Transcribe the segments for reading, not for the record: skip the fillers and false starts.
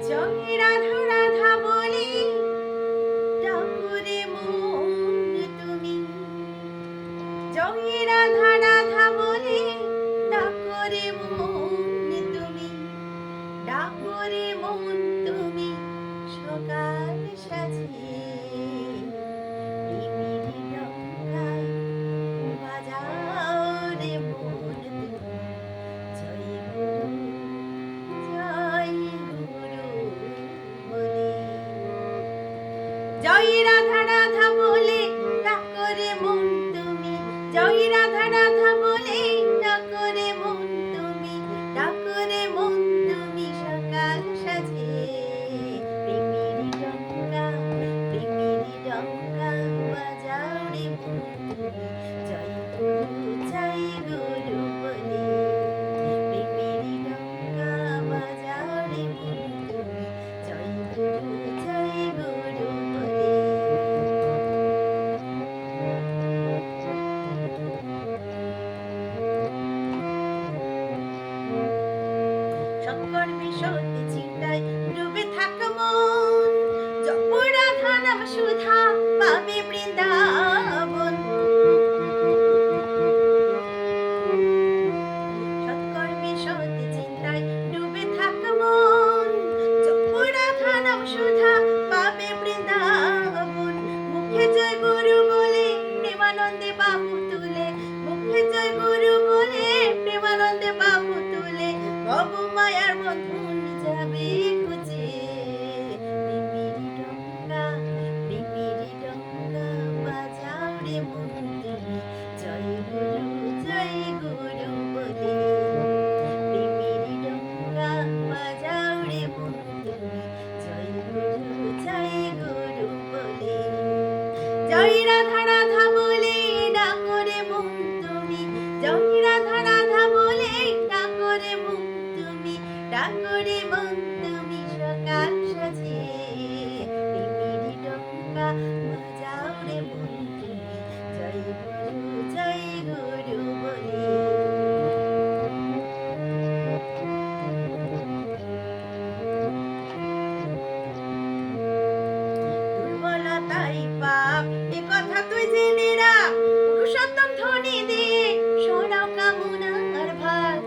জয় রাধা রাধা বলে ডাকরে মন তুমি, জয় রাধা রাধা বলে ডাকরে মন তুমি, ডাকরে মন তুমি সকাল সাজিয়ে প্রেমেরই ডঙ্কায় বাজাও রে মন তুমি। জয় গুরু জয় গুরু বলে, জয় রাধা রাধা বলে ডাকরে মন তুমি, জয় রাধা রাধা বলে ডাকরে মন তুমি, ডাকরে মন তুমি সকাল সাজে প্রেমেরই ডঙ্কা, প্রেমেরই ডঙ্কা বাজাও রে মন তুমি। জয় গুরু বলে প্রেমেরই ডঙ্কা বাজাও রে মন তুমি। জয় গুরু বলে। সৎকর্মে সৎ চিন্তায় ডুবে থাক মন, জপ রাধা নাম সুধা পাবে বৃন্দাবন। সৎকর্মে সৎ চিন্তায় ডুবে থাক মন, জপ রাধা নাম সুধা পাবে বৃন্দাবন। মুখে জয় গুরু বলে প্রেমানন্দে বাহু তুলে, মুখে জয় গুরু বলে প্রেমানন্দে বাহু তুলে ভব মায়ার বন্ধন যাবে খুঁজে। প্রেমেরই ডঙ্কা, প্রেমেরই ডঙ্কা বাজাও রে মন তুমি। জয় গুরু বলে প্রেমেরই ডঙ্কা বাজাও রে মন তুমি। জয় গুরু বলে, জয় রাধা রাধা বলে ডাকরে মন তুমি, জয় রাধা রাধা বলে ডাকরে মন তুমি, ডাকরে মন তুমি সকাল সাজে প্রেমেরই ডঙ্কা বাজাও রে মন তুমি। জয় গুরু বলে। দুর্বলতাই পাপ এ কথা তুই জেনে রাখ, পুরুষোত্তম ধ্বনি দিয়ে সরাও কামনার ভার।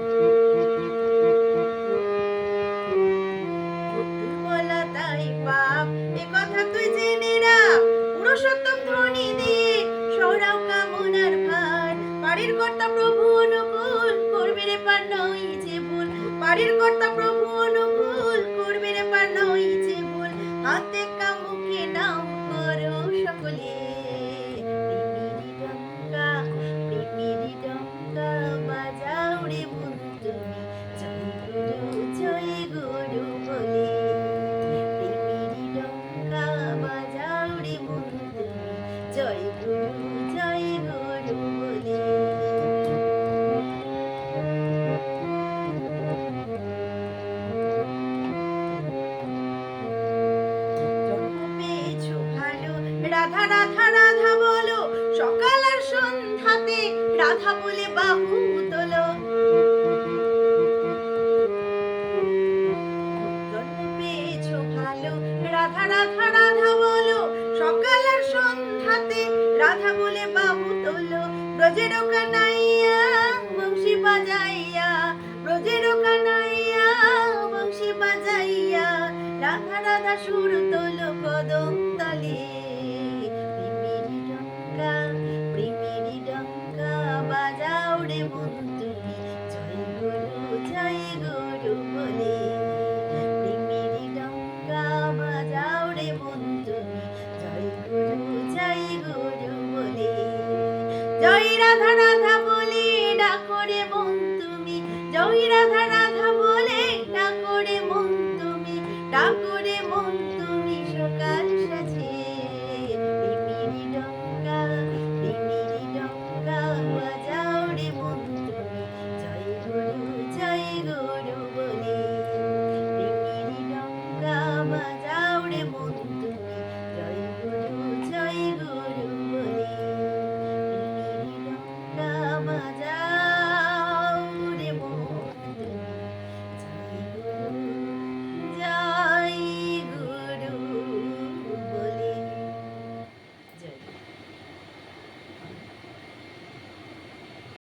দুর্বলতাই পাপ এ কথা তুই জেনে রাখ, পুরুষোত্তম ধ্বনি দিয়ে সরাও কামনার ভার। বাড়ির কর্তা প্রভু অনুকূল করবে রে পার নই যে ভুল, বাড়ির কর্তা প্রভু অনুকূল করবে রে পার নই যে ভুল। হাতে কাম মুখে নাম করো সকলে প্রেমেরই ডঙ্কা, প্রেমেরই ডঙ্কা বাজাও রে মন তুমি। জয় গুরু বলে প্রেমেরই ডঙ্কা বাজাও রে মন তুমি। জয় গুরু বলে। রাধা রাধা রাধা বলো সকাল আর সন্ধ্যাতে, রাধা বলে বাহু তোলো। জন্ম পেয়েছো ভালো, রাধা রাধা রাধা বলো সকাল আর সন্ধ্যাতে, রাধা বলে বাহু তোলো। ব্রজের কানাইয়া বংশী বাজাইয়া, ব্রজের কানাইয়া বংশী বাজাইয়া রাধা রাধা সুর